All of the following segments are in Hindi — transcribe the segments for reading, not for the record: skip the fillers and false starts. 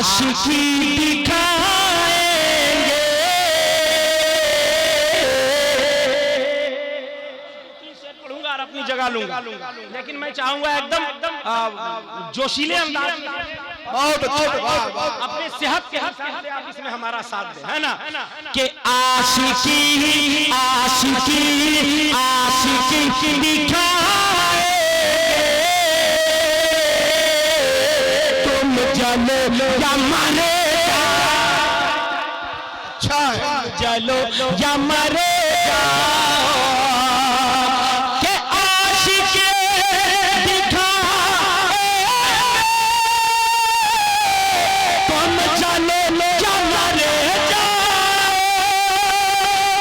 आशिकी दिखाएंगे। पढ़ूंगा और अपनी जगह लूंगा, लेकिन मैं चाहूंगा एकदम जोशीले अंदाज में, बहुत अपने सेहत के हिसाब से आप इसमें हमारा साथ दें, है ना? कि आशिकी आशिकी आशिकी दिखाएंगे, तुम जलो या मरे, अच्छा जलो या मरे के आशिकी दिखाएंगे, तुम जलो या मरे जाओ,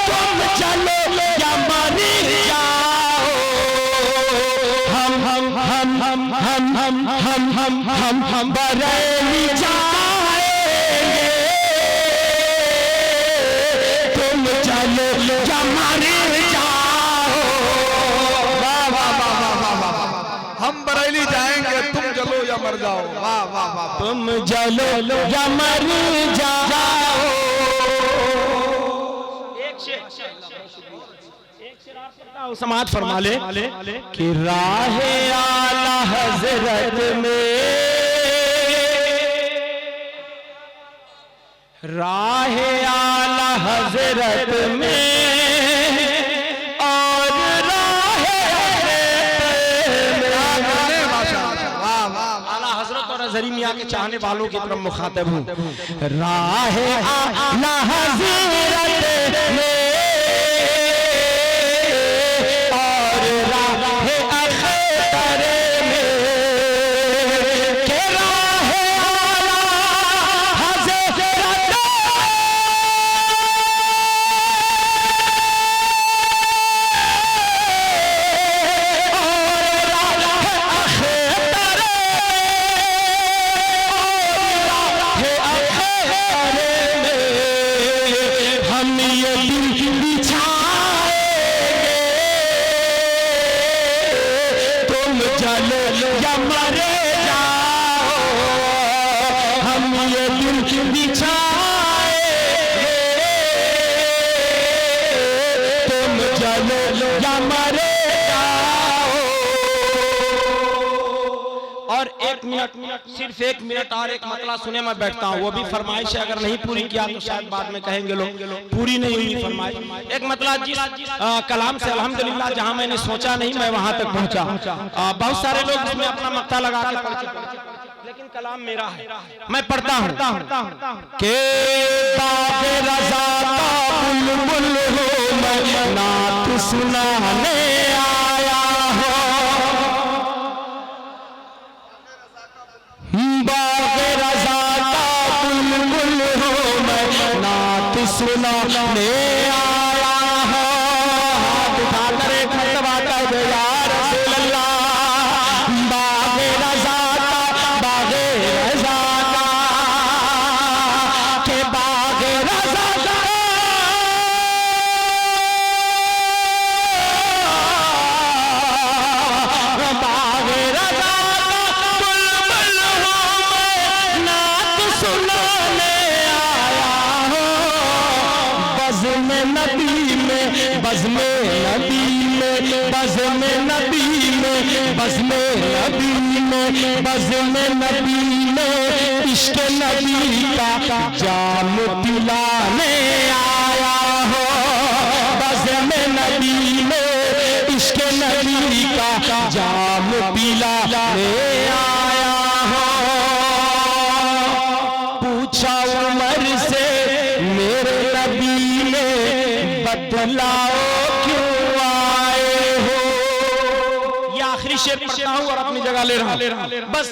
तुम जलो या मरे जाओ। हम बरेली जाएंगे, तुम चलो या मरे जाओ। वाह वाह वाह वाह वाह वाह। हम बरेली जाएंगे, तुम चलो या मर जाओ। वाह वाह वाह। तुम चलो या मर जाओ। एक शेर समाज फरमा ले कि राहे आला हजरत में, राहे आला हजरत में और राहे आला हजरत और अज़हरी मियां के चाहने वालों की तरफ मुखातब हूँ। राहे आला हजरत में सिर्फ 1 मिनट और एक मतला सुने मैं बैठता हूँ। वो भी फरमाइश है, अगर नहीं पूरी किया तो शायद बाद में कहेंगे लोग पूरी नहीं हुई फरमाइश। एक मतला जिस कलाम से अल्हम्दुलिल्लाह जहाँ मैंने सोचा नहीं मैं वहां तक पहुंचा। बहुत सारे लोग उसमें अपना मक्ता लगा के पढ़ चुके, लेकिन कलाम मेरा है, मैं पढ़ता हूँ के बाग़े रज़ा का बुलबुल हो मैं नात सुनाने आया हो, बाग़े रज़ा का बुलबुल हो मैं नात सुनाने आया हो। हाथ उठा कर एक मरतबा कह दे या रसूल अल्लाह, बाग़े रज़ा का, बाग़े रज़ा का, के बाग़े रज़ा का बाग़े रज़ा सुनाने आया हो। बज़्म नबी में, बज़्म नबी में, बज़्म नबी में, बज़्म नबी में, बज़्म नबी में इश्क़ नबी का जाम पिलाने आया हो। बज़्म नबी में इश्क़ नबी का जाम पिलाने आया हो। पूछा उमर से मेरे नबी ने बतलाओ क्यों आए हो। ये आखिरी शेर पढ़ता हूँ और अपनी जगह ले रहा हूँ। बस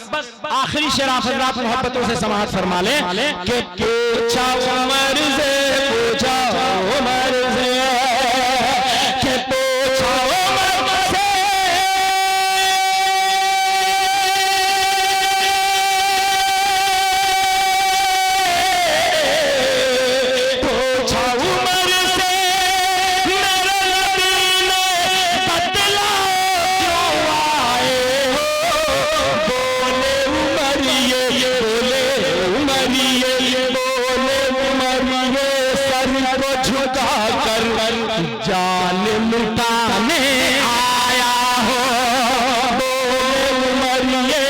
आखिरी शेर आप हज़रात मोहब्बतों से समाअत फरमा ले कि पूछा उमर से, पूछा उमर से, कि पूछा उमर से कर जान लुटाने आया हो, मरिए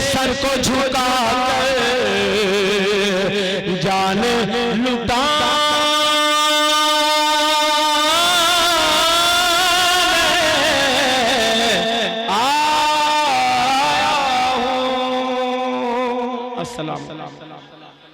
सर को झुका कर जान लुटा आया हूं। अस्सलाम।